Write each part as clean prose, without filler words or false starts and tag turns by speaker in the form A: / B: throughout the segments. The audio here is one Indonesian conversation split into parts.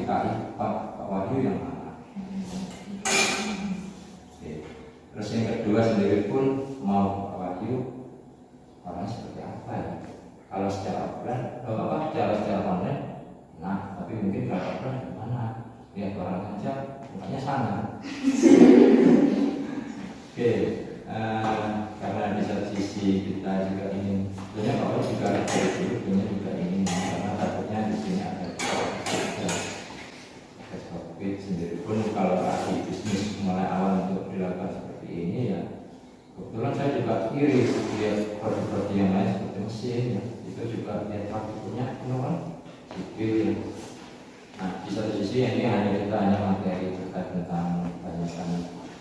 A: DKI Pak Wahyu yang mana? Oke. Terus yang kedua sendiri pun mau Pak Wahyu orangnya seperti apa ya? Kalau secara offline, secara online, nah tapi mungkin kalau offline gimana? Lihat orang aja mukanya sama. Oke, karena di satu sisi kita juga ingin, sebenarnya Pak juga juga ingin, karena takutnya di sini ada COVID sendiri pun kalau ahli bisnis mulai awal untuk dilakukan seperti ini ya, kebetulan saya juga iri lihat produk-produk yang lain seperti mesin ya, itu juga lihat praktiknya kan sipil ya. Nah di satu sisi ini kita hanya materi terkait tentang banyak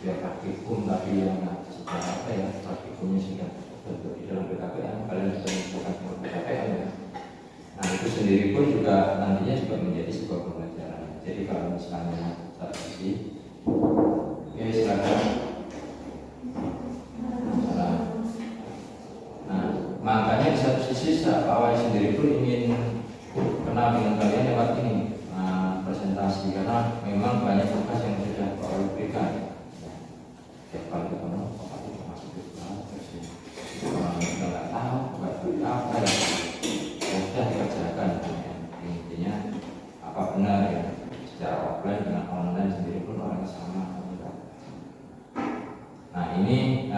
A: ya praktikum, tapi yang secara apa ya praktikumnya sudah bentuk di dalam BKPM, kalian bisa menggunakan BKPM ya. Nah itu sendiri pun juga nantinya juga menjadi sebuah pembelajaran. Jadi kalau misalnya satu sisi ya silakan. Nah makanya di satu sisi Pak Wahyu sendiri pun ingin kenal dengan kalian lewat ini presentasi, karena memang banyak tugas yang sudah Pak Wahyu berikan. Kalau ketemu Pak Wahyu masuk ke dalam versi orang yang nggak tahu apa ya sudah dikerjakan. Intinya apa benar ya secara offline dengan online sendiri pun orang sama. Nah ini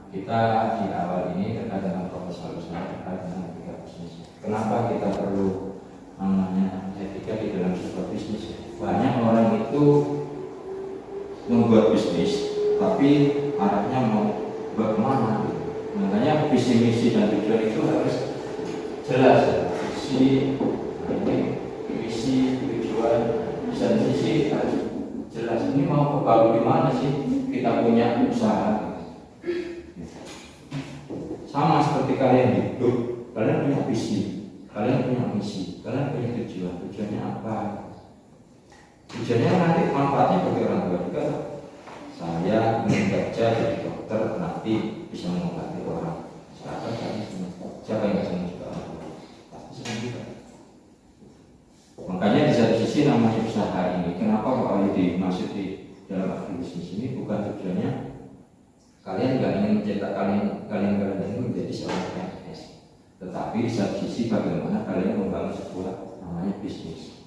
A: kita di awal ini terkait dengan proposal usaha terkait dengan etika bisnis. Kenapa kita perlu namanya etika di dalam sebuah bisnis? Banyak orang itu membuat bisnis, tapi arahnya mau bagaimana? Makanya visi misi dan tujuan itu harus jelas. Visi, visi, tujuan, dan visi harus jelas. Ini mau kebaru di mana sih? Kita punya usaha. Sama seperti kalian hidup, kalian punya visi, kalian punya misi, kalian punya tujuan. Tujuannya apa? Tujuannya nanti manfaatnya bagi orang tua juga. Saya ingin kerja jadi dokter, nanti bisa mengobati orang. Siapa yang senang juga orang tua? Pasti senang juga. Makanya di satu sisi namanya usaha ini, kenapa kalau dimaksud di dalam bisnis ini bukan tujuannya kalian nggak ingin mencetak kalian ini menjadi seorang PNS, tetapi di satu sisi bagaimana kalian membangun sebuah namanya bisnis.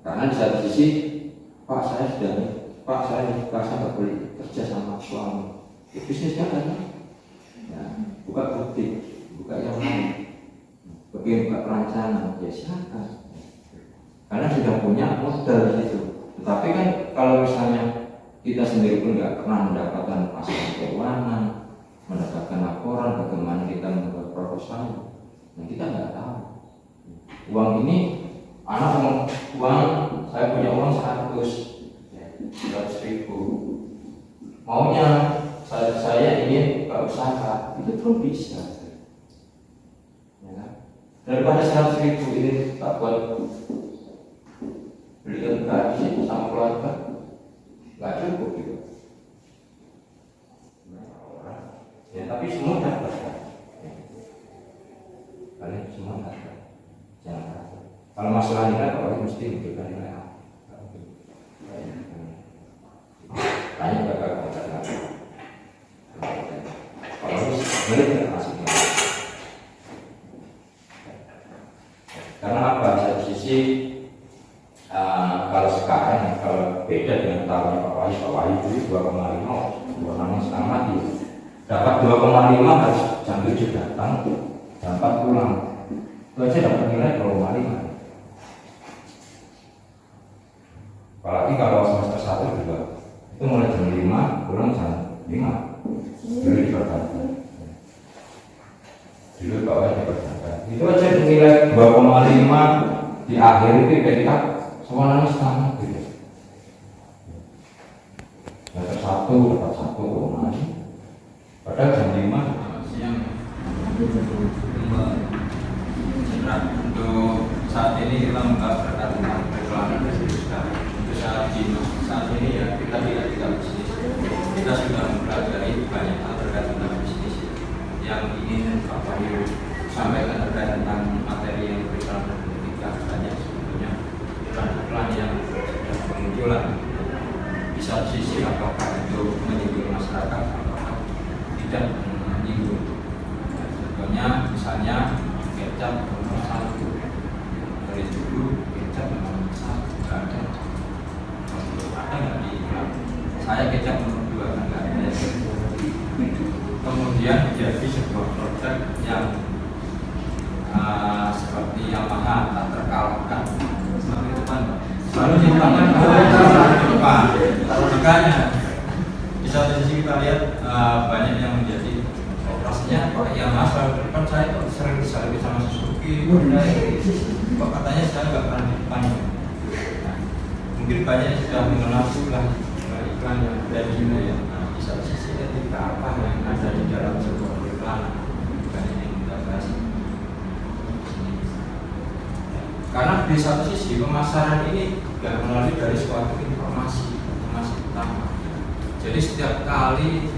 A: Karena di satu sisi saya nggak boleh kerja sama suami, bisnis kan ada, ya, buka butik, buka yang lain, buka perancangan, ya silakan. Karena sudah punya modal itu. Tetapi kan kalau misalnya kita sendiri pun nggak pernah mendapatkan masukan keuangan, mendapatkan laporan bagaimana kita membuat proposal, nah kita nggak tahu. Uang ini, saya punya uang 100.000, maunya saya ingin buka usaha, itu pun bisa. Ya kan? Daripada 100.000 ini tak buat beli gaji sama keluarga, nggak cukup gitu. Ya tapi semua dapat kan? Kalian semua dapat. Jangan takut. Kalau masalah nilai, kalau mesti memberikan nilai A. Tanya bakal kontak. Kalau boleh tidak masuk. Karena apa? Satu sisi kalau sekarang, kalau beda dengan tahunnya Pak Wahyu itu 2,5 setengah mati. Dapat 2,5 harus jam 7 datang, jam 4 pulang. Itu aja dapat nilai 2,5. Apalagi kalau semester 1 juga, itu mulai jam 5, pulang jam 5. Dulu diperbankan. Dulu Pak Wahyu diperbankan. Itu aja nilai 2,5 di akhir itu ketika semuanya setengah gitu. Semester 1 dapat 1,5. Padahal jam 5 siang. Untuk saat ini kita membahas terkait dengan perjalanan bisnis kita. Untuk saat ini ya kita tidak bisnis. Kita sudah mempelajari banyak hal terkait tentang bisnis yang ingin Pak Wahyu sampaikan terkait tentang materi yang berkaitan dengan etika banyak sebetulnya. saya kecap nomor 2 kan nggak ada. Kemudian menjadi sebuah produk yang seperti Yamaha tak terkalahkan. Seperti itu kan, selalu diutamakan depan. Makanya di satu sisi kita lihat banyak yang menjadi operasinya kok Yamaha selalu di depan, saya kok sering disalib sama Suzuki. Kok katanya saya nggak pernah di depan. Nah, mungkin banyak yang sudah mengenal iklan yang dari ini ya. Nah, di satu sisi ketika apa yang ada di dalam sebuah iklan banyak yang kita bahas. Karena di satu sisi pemasaran ini tidak melalui dari suatu informasi utama. Jadi setiap kali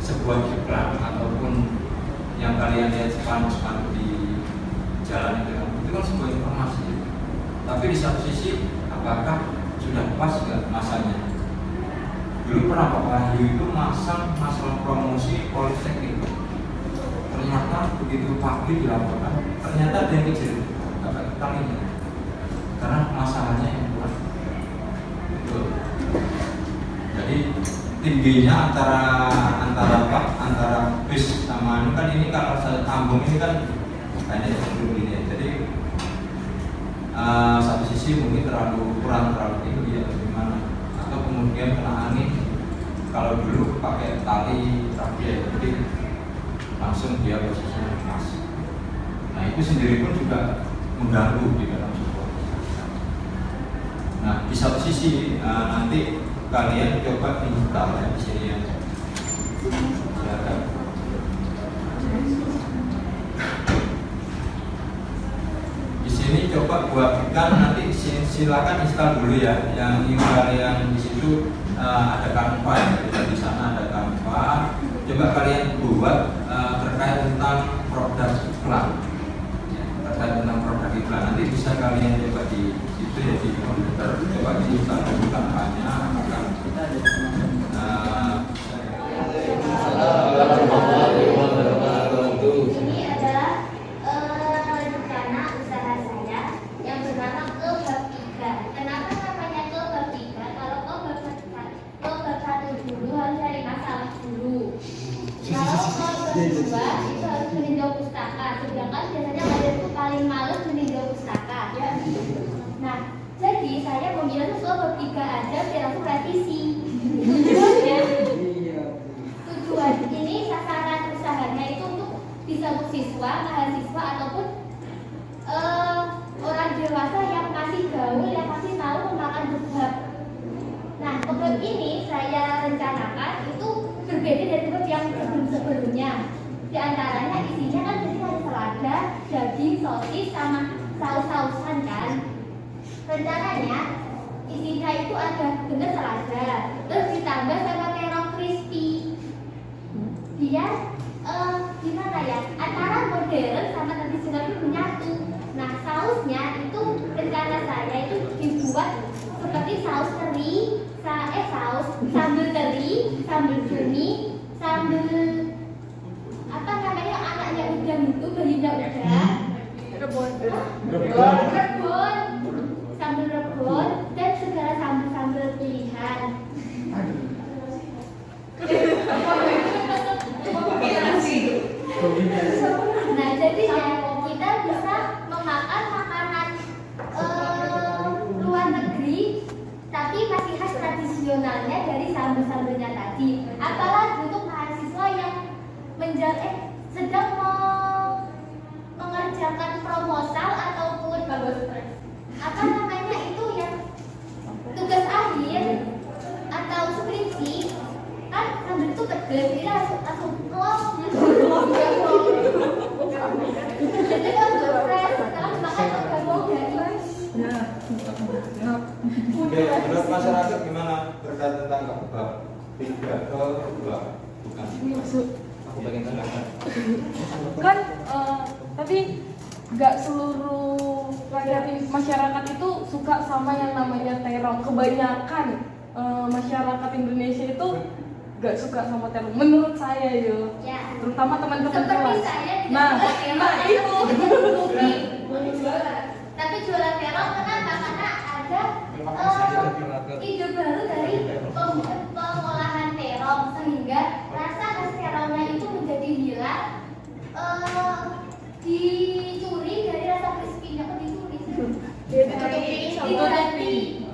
A: sebuah iklan ataupun yang kalian lihat spanduk di jalan itu kan sebuah informasi. Tapi di satu sisi apakah sudah pas nggak masanya? Dulu pernah Pak Wahyu itu masang masalah promosi politeknik. Ternyata begitu pagi dilaporkan, ternyata ada yang kecil, nggak ketahuinya, karena masalahnya yang kurang. Betul. Jadi tingginya antara bis sama kan ini kalau saya tambung ini kan banyak yang belum ini. Jadi satu sisi mungkin kurang terlalu tinggi atau gimana, atau kemudian kena angin. Kalau dulu pakai tali rapi, jadi langsung dia posisinya pas. Nah itu sendiri pun juga mengganggu di dalam sebuah. Nah di satu sisi nanti kalian coba install ya di sini ya. Di sini coba buatkan nanti silakan install dulu ya. Yang email yang di situ ada Canva ya. Di sana ada Canva. Coba kalian buat terkait tentang produk iklan. Ya, terkait tentang produk iklan nanti bisa kalian coba di situ ya di komputer. Coba di install dulu Canva-nya.
B: Ini adalah rencana usaha saya yang bernama Kebab 3. Kenapa namanya Kebab 3? Kalau Kebab 1 dulu harus cari masalah dulu. Kalau Kebab 2 itu harus meninjau pustaka. Sedangkan biasanya kalian itu paling males meninjau pustaka. Nah, jadi saya memilih Kebab 3 aja biar aku revisi. Tujuan ini sasaran usahanya itu untuk bisa untuk siswa, mahasiswa ataupun orang dewasa yang masih gaul, yang masih tahu memakan kebab. Nah, kebab ini saya rencanakan itu berbeda dari kebab yang sebelumnya. Di antaranya isinya kan jadi ada selada, daging, sosis, sama saus-sausan kan. Rencananya isinya itu ada bener selada, terus ditambah sama terong crispy. Dia gimana ya, antara modern sama tradisional itu menyatu. Nah sausnya itu rencana saya itu dibuat seperti saus teri, sambal teri, sambal cumi, sambal apa namanya anaknya udang itu bayinya udang, rebon, sambal rebon dan segala sambal pilihan. Nah jadi ya kita bisa memakan makanan luar negeri tapi masih khas tradisionalnya dari sambal-sambalnya tadi. Apalagi untuk mahasiswa yang sedang mengerjakan proposal ataupun apa namanya itu yang tugas akhir atau skripsi kan sambal itu pedes, jadi langsung jadi kalau fresh, kalau makan agak bau guys.
A: Oke, menurut masyarakat gimana terkait tentang kebab? 3 ke 2 bukan. Aku bagian tengah
C: Kan tapi nggak seluruh rakyat masyarakat itu suka sama yang namanya terong. Kebanyakan masyarakat Indonesia itu nggak suka sama terong. Menurut saya
B: Ya.
C: terutama teman-teman
B: Seperti
C: kelas.
B: saya tidak
C: Nah
B: suka
C: itu.
B: tapi jualan terong kenapa? Karena ada ide baru dari pengolahan terong sehingga rasa khas terongnya itu menjadi hilang, dicuri dari rasa crispy-nya. Kok dicuri?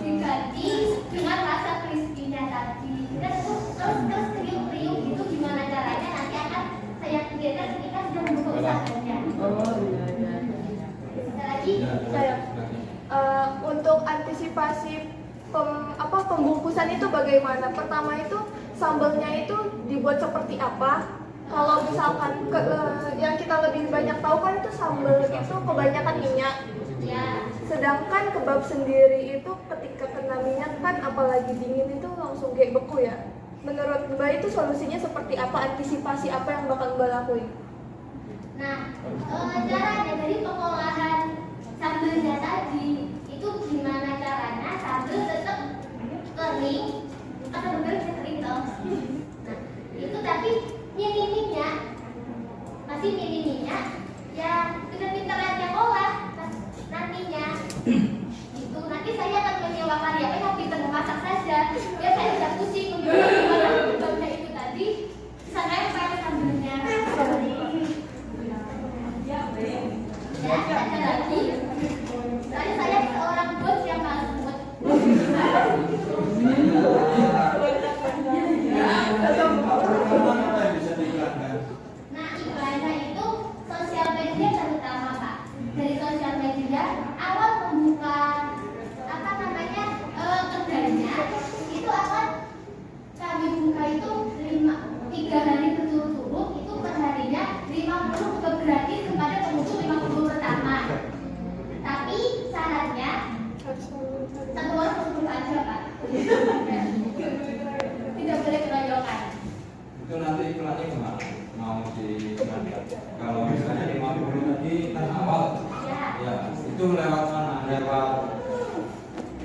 B: Diganti dengan rasa crispy-nya tadi. Terus kriuk-kriuk itu gimana caranya nanti akan saya pikirkan ketika sudah membuka usahanya. Ada lagi?
D: Saya untuk antisipasi pembungkusan itu bagaimana? Pertama itu sambalnya itu dibuat seperti apa? Kalau misalkan yang kita lebih banyak tahu kan itu sambal itu kebanyakan minyak.
B: Ya.
D: Sedangkan kebab sendiri itu ketika kena minyak kan apalagi dingin itu langsung kayak beku ya. Menurut Mbak itu solusinya seperti apa? Antisipasi apa yang bakal Mbak lakuin?
B: Nah, caranya dari pengolahan sambelnya tadi itu gimana caranya sambel tetap kering atau benar-benar kering dong. Nah, itu tapi minim minyak, masih minim minyak, ya pintar-pintar yang olah nantinya. Itu nanti saya akan menyewa karya yang pintar memasak saja. Ya saya tidak pusing untuk menggunakan itu tadi. Bisa nempel sambelnya. Ya, ada lagi. Saya seorang bos yang malas buat. Nah, iklannya itu sosial media terutama Pak. Dari sosial media awal membuka kedainya itu akan kami buka itu 3 hari berturut-turut, itu perharinya 50 kebab gratis kepada pengunjung 50 pertama. Tapi syaratnya 1 orang 10 aja Pak. Tidak boleh keroyokan.
A: Itu nanti iklannya kemana? Mau di kalau misalnya 50 tadi kan awal ya itu lewat mana? Lewat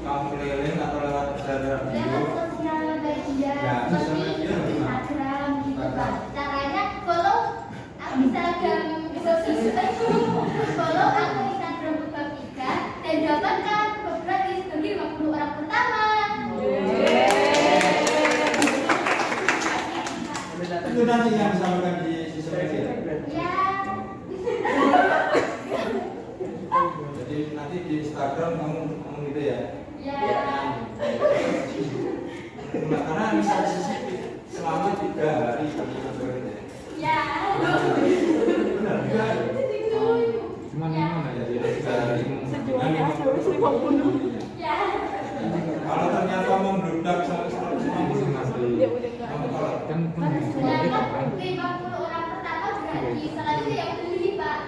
A: kamu keliling atau lewat radio?
B: Lewat sosial media, seperti Instagram gitu Pak. Caranya follow Instagram, follow akun Instagram Kebab Iga dan dapatkan kebab gratis bagi 50 orang pertama.
A: Itu nanti yang disampaikan di sosial media.
B: Ya.
A: Jadi nanti di Instagram kamu ngomong gitu ya.
B: Ya.
A: Nah, karena bisa CCTV selama 3 hari kami bekerja.
B: Ya.
A: Benar juga.
B: Cuma ya.
A: Jadi 3 hari
D: Sejualnya 150.
B: Ya.
A: kalau ternyata membludak sampai 150 nanti
D: Ya udah enggak.
A: kamu tolak.
B: Sedangkan 50 orang pertama gratis. Selanjutnya yang beli Pak.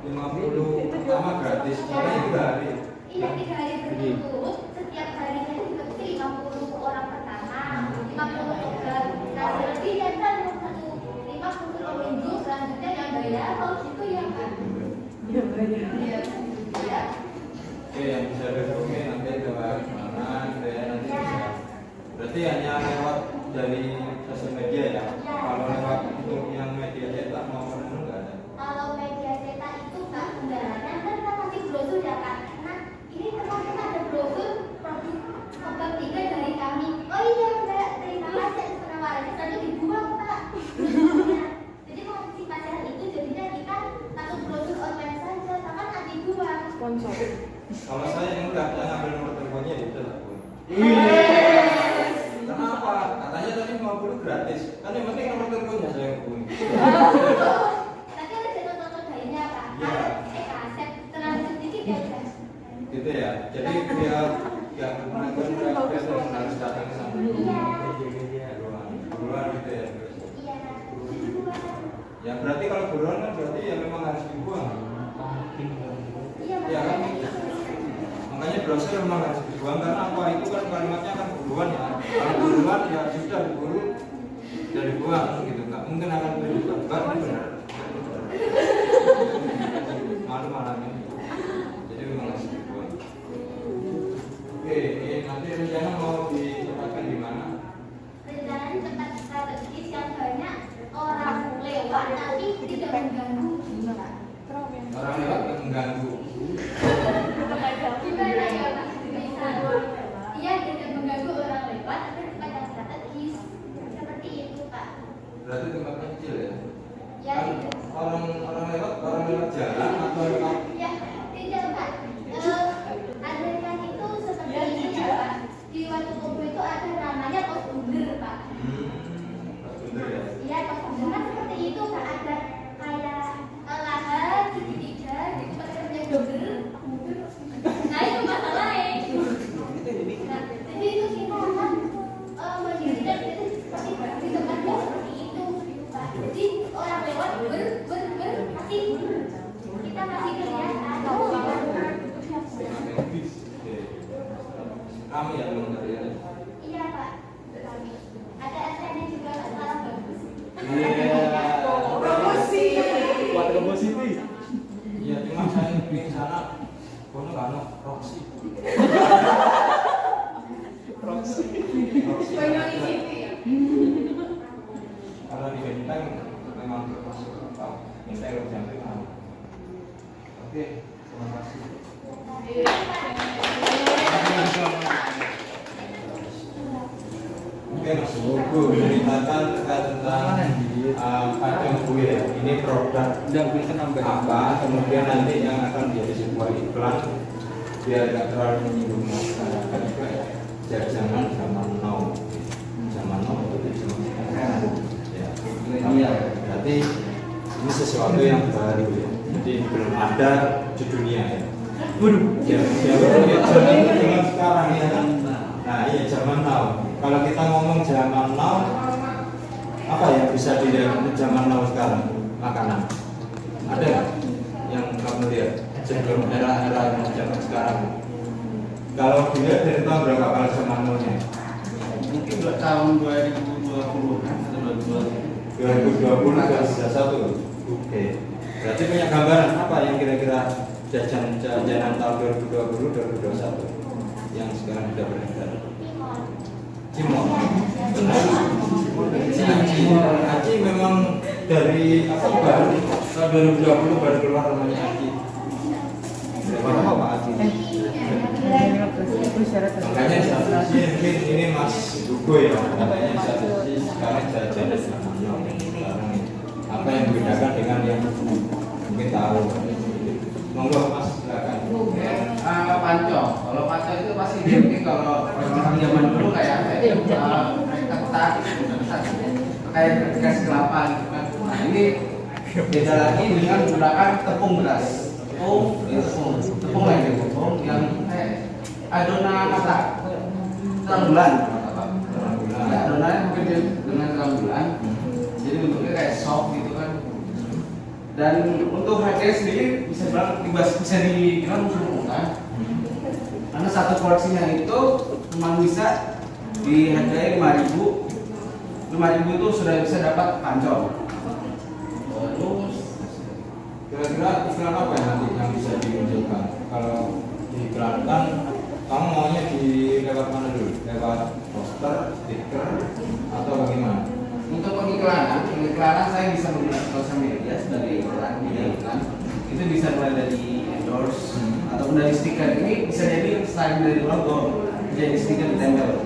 A: 50 pertama gratis, karena itu 3 hari.
B: Iya 3 hari berturut-turut. Setiap harinya itu dibagi 50 orang pertama, 50 kebab. Nah selebihnya kan 50 pengunjung selanjutnya yang bayar. Oh gitu ya Pak.
D: Ya bayar.
B: Iya. Ya.
A: Oke, yang bisa dihubungi nanti lewat mana gitu ya, nanti bisa. Berarti hanya lewat dari sosial media ya. Kalau lewat untuk yang media cetak maupun enggak ada.
B: Kalau media cetak itu Kak kendalanya kan kita kasih brosur ya Kak. Nah ini teman-teman ada brosur produk Kebab Iga dari kami. Oh iya Mbak, terima kasih atas penawarannya. Tadi dibuang Pak. Nah, jadi mengantisipasi hal itu jadinya kita satu brosur online saja, sama nggak dibuang.
D: Sponsor.
A: Kalau saya yang enggak, saya ngambil nomor teleponnya ya udah lah. Kenapa? Katanya tadi 50 gratis. Kan yang penting nomor teleponnya saya hubungi.
B: Nanti ada contoh-contoh lainnya Pak.
A: Iya.
B: Kaset terlalu sedikit ya udah.
A: Gitu ya. Jadi dia yang harus datang ke sana.
B: Iya.
A: Buruan gitu ya.
B: Iya. Dibuang.
A: Ya berarti kalau buruan kan berarti ya memang harus dibuang.
B: Iya
A: Ya kan?
B: makanya.
A: Makanya brosur memang harus dibuang karena apa? Itu kan kalimatnya kan buruan ya. Kalau buruan ya sudah diburu dan dibuang gitu. Nggak mungkin akan berubah. Kan benar. Malu-malu ini. Jadi memang harus dibuang. Oke, ini nanti rencana mau ditempatkan di mana?
B: Rencananya tempat strategis yang banyak orang lewat tapi tidak mengganggu.
A: Orang lewat nggak mengganggu.
B: Gimana ya Pak? Bisa.
A: Kami yang mengerti ya.
B: Iya Pak, kami. Ada SN juga sekarang bagus.
D: Promosi.
E: Buat Kompositi.
A: Iya, cuma saya di sana kono nggak ada proksi.
D: Banyuwangi City ya.
A: Kalau di Benteng memang termasuk apa? Benteng lebih sampai mana? Oke, terima kasih. Oke, Mas Buku menceritakan terkait tentang patung kue. Ini produk apa? Kemudian nanti yang akan menjadi sebuah iklan biar tidak terlalu menyinggung masyarakat juga. Jajanan zaman now, itu zaman sekarang. Ya, berarti ini sesuatu yang baru ya. Jadi belum ada di dunia ya. Ya, zaman sekarang ya kan. Nah, iya zaman now. Kalau kita ngomong zaman now, apa yang bisa dilihat zaman now sekarang? Makanan. Ada nggak yang kamu lihat sebelum era-era zaman sekarang? Kalau dilihat dari tahun berapa kalau zaman now-nya?
E: Mungkin tahun 2020 kan atau
A: 2021. Oke. Berarti punya gambaran apa yang kira-kira jajanan tahun 2020 2021 yang sekarang sudah beredar? Cimol. Aci memang dari apa baru tahun 2020 baru keluar namanya Aci. Berapa Pak Aci? Makanya strategi mungkin ini Mas Hugo ya. Makanya strategi sekarang jajanan sekarang apa yang membedakan dengan yang mungkin tahu. Monggo Mas silakan.
E: Pancong. Kalau pancong itu pasti identik kalau orang zaman dulu kayak ketak, kayak dikasih kelapa gitu kan. Nah ini beda lagi dengan menggunakan tepung beras. Tepung lagi tepung yang adonan masak terang bulan. Ya, adonannya mungkin dengan terang bulan. Jadi bentuknya kayak sop gitu kan. Dan untuk harganya sendiri bisa dibilang musuh murah. Karena satu porsinya itu cuma bisa dihargai 5.000. 5.000 itu sudah bisa dapat pancong. Terus
A: Kira-kira iklan apa yang nanti yang bisa dimunculkan? Kalau diiklankan, kamu maunya di lewat mana dulu? Lewat poster, stiker, atau bagaimana?
E: untuk pengiklanan saya bisa menggunakan sosial media sebagai iklan. Itu bisa mulai dari endorse ataupun dari stiker. Ini bisa jadi selain dari logo, jadi stiker ditempel.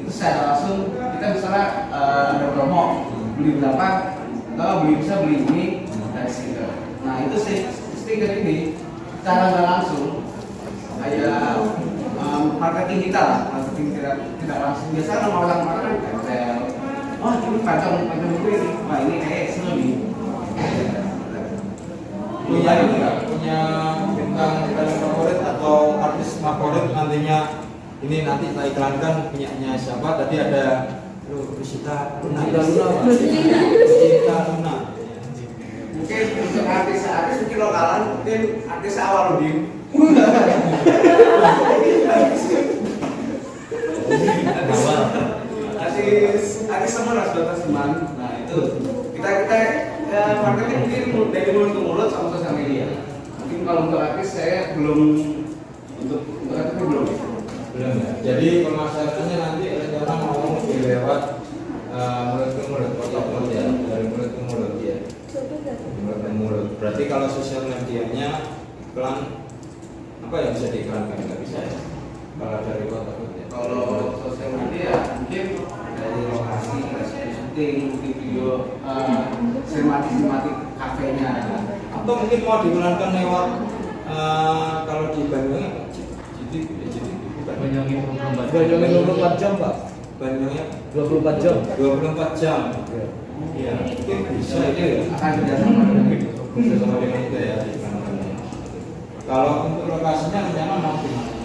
E: Itu secara langsung kita misalnya ada promo beli berapa, atau beli ini dari stiker. Nah itu stiker ini secara nggak langsung kayak marketing kita lah, marketing tidak langsung. Biasanya orang-orang kan tempel. Oh ini pancong itu ini, wah ini kayak seru nih.
A: Punya ini nggak? Punya bintang favorit atau artis favorit nantinya? Ini nanti kita iklankan punyanya siapa? Tadi ada Rusita Luna. Rusita Luna.
E: Mungkin untuk artis mungkin lokalan, mungkin artis Awaludin. Artis sama sebatas teman. Nah itu kita marketing mungkin dari mulut ke mulut sama sosial media. Mungkin kalau untuk artis saya belum untuk artis belum.
A: Belum ya. Jadi pemasarannya nanti rencana mau lewat mulut ke mulut, kotak mulut ya, dari mulut ke mulut ya. Mulut ke mulut. Berarti kalau sosial medianya iklan apa yang bisa diiklankan nggak bisa ya? Kalau dari kotak mulut ya.
E: Kalau sosial media mungkin dari lokasi, syuting, video, sinematik kafenya.
A: Atau mungkin mau diiklankan lewat kalau di Banyuwangi
E: Banyuwangi
F: 24 jam Pak.
A: Banyuwangi
F: 24 jam.
A: 24 jam. Iya, mungkin bisa itu ya.
E: Akan kerjasama dengan itu.
A: Bersama dengan itu ya. Kalau untuk lokasinya rencana mau di mana?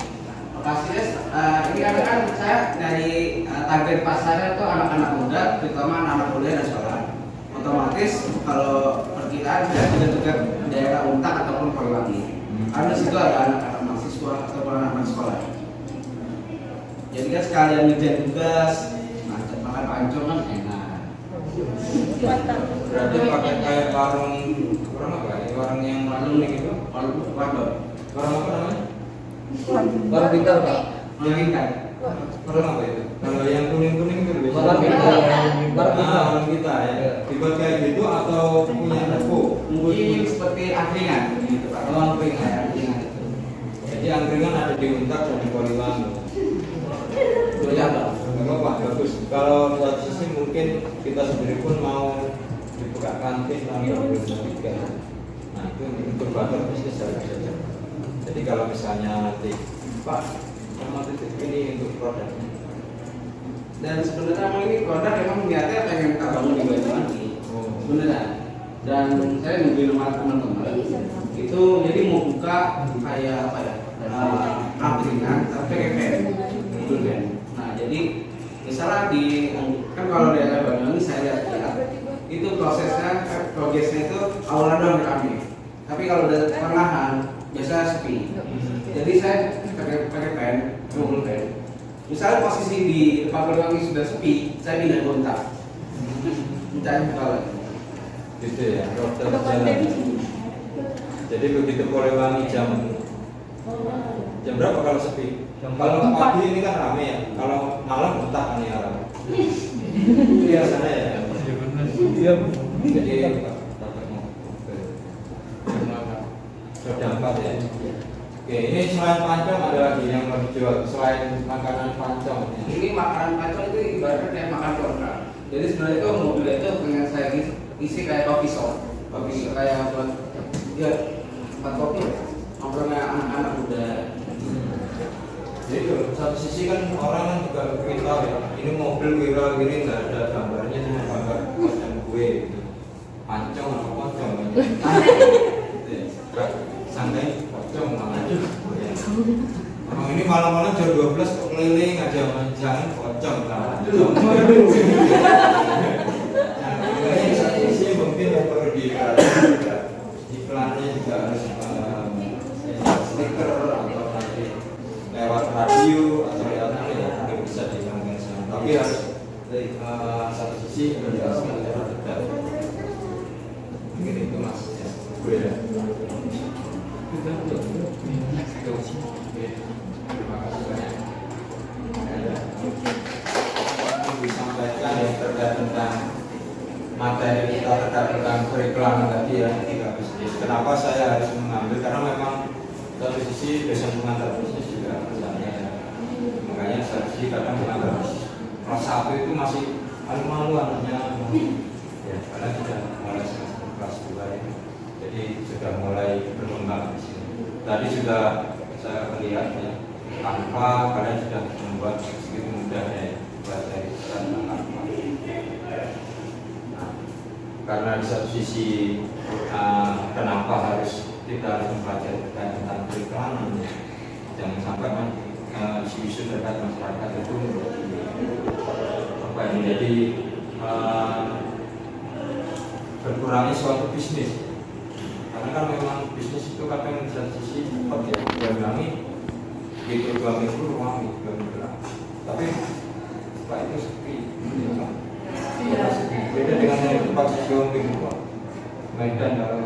E: Lokasinya ini kan saya dari target pasarnya itu anak-anak muda, terutama anak-anak kuliah dan sekolah. Otomatis kalau perkiraan saya tidak dekat daerah Untak ataupun Poliwangi. Karena di situ ada anak-anak mahasiswa ataupun anak-anak sekolah. dia sekalian ngerjain tugas, makan pancong kan enak.
A: Berarti pakai kayak warung apa ya? Warung yang warung gitu.
E: Warung
A: Warung apa namanya?
F: Warung pintar Pak.
E: ikan.
A: Warung apa itu? Kalau yang kuning-kuning itu lebih
F: Warung kita.
A: Warung kita ya. Dibuat kayak gitu atau punya toko?
E: Mungkin seperti angkringan gitu Pak.
A: Oh, angkringan.
E: Kayak angkringan itu.
A: Jadi angkringan ada di Untak dan di Poliwangi.
E: Iya Pak.
A: Memang Pak bagus. Kalau buat sisi mungkin kita sendiri pun mau dibuka kantin tanggal 23. Nah itu untuk bahan bisnis saja. Jadi kalau misalnya nanti Pak sama titik ini untuk produknya.
E: Dan sebenarnya emang ini produk emang niatnya pengen kita bangun di Banyuwangi. Sebenarnya. Dan saya nungguin sama teman-teman. Itu jadi mau buka kayak apa ya? Angkringan tapi kayak gitu kan. Nah jadi misalnya kan kalau daerah Banyuwangi saya lihat itu progresnya itu awalnya doang rame. Tapi kalau udah perlahan biasa sepi. Jadi saya pakai pen, Google Pen. Misalnya posisi di depan Poliwangi sudah sepi, saya pindah ke Untak. Mencari buka lagi.
A: Gitu ya, roda jalan. Jadi begitu Poliwangi jam berapa kalau sepi? Kalau pagi ini kan rame ya, kalau malam entah kan ya rame. Biasanya ya.
F: Iya.
A: Jadi roda 4 ya. Oke, ini selain pancong ada lagi yang mau dijual selain makanan pancong.
E: Ini makanan pancong itu ibaratnya kayak makan program. Jadi sebenarnya itu mobil itu pengen saya isi kayak coffee shop, kayak buat ya tempat kopi, nongkrongnya anak-anak muda.
A: Jadi satu sisi kan orang kan juga ingin tahu ya, ini mobil viral gini nggak ada gambarnya, cuma gambar pancong gue gitu. Pancong atau pocong gitu. Santai pocong namanya. Emang ini malam-malam jam 12 kok keliling aja jangan pocong lah. Ini satu sisi mungkin yang perlu diperhatikan iklannya juga harus stiker atau nanti lewat radio atau lewat apa ya mungkin bisa dilakukan. Tapi harus satu sisi menjelaskan secara detail. Mungkin itu mas ya. Beda. Terima kasih banyak. Disampaikan yang terkait tentang materi kita terkait tentang periklanan tadi ya tiga bisnis. Kenapa saya harus mengambil? Karena memang satu sisi dosen pengantar bisnis juga misalnya ya. Makanya satu sisi kadang pengantar bisnis kelas 1 itu masih malu-malu anaknya ya, karena sudah mulai semester kelas 2 ini. Jadi sudah mulai berkembang di sini. Tadi sudah saya melihat ya, tanpa kalian sudah membuat sedikit mudah ya pelajari tentang tanpa. Nah, karena di satu sisi kenapa kita harus mempelajari terkait tentang periklanan ya. Jangan sampai kan isu-isu terkait masyarakat itu menjadi berkurangnya suatu bisnis. Karena kan memang bisnis itu kadang di satu sisi cepat ya, Banyuwangi gitu 2 minggu ruang 2 minggu lah. Tapi setelah itu sepi, ya kan? Beda dengan yang tempat 2 minggu. Medan kalau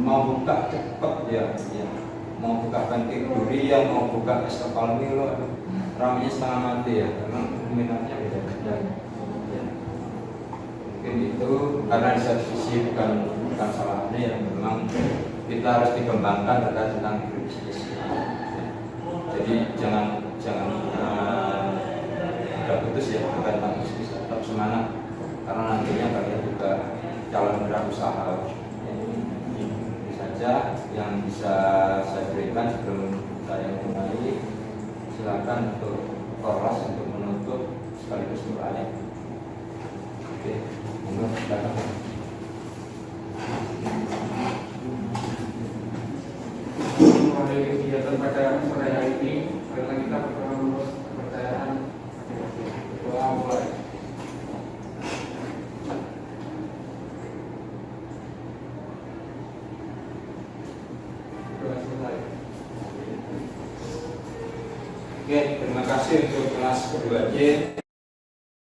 A: mau buka cepat ya, mau buka pantai durian, mau buka es kepal Milo, ramenya setengah mati ya, memang minatnya beda-beda. Ya. Mungkin itu karena di satu sisi bukan salahnya ya, memang kita harus dikembangkan terkait tentang bisnis. Jadi jangan udah putus ya terkait tentang bisnis, tetap semangat karena nantinya kalian juga calon wirausaha. Ini saja yang bisa saya berikan sebelum saya mulai. Silakan untuk Korlas untuk menutup sekaligus doanya. Oke, monggo silakan.
E: Mulai kegiatan pada sore hari ini karena kita perlu lulus kepercayaan doa mulai. Oke,
A: Oke, terima kasih untuk kelas kedua J.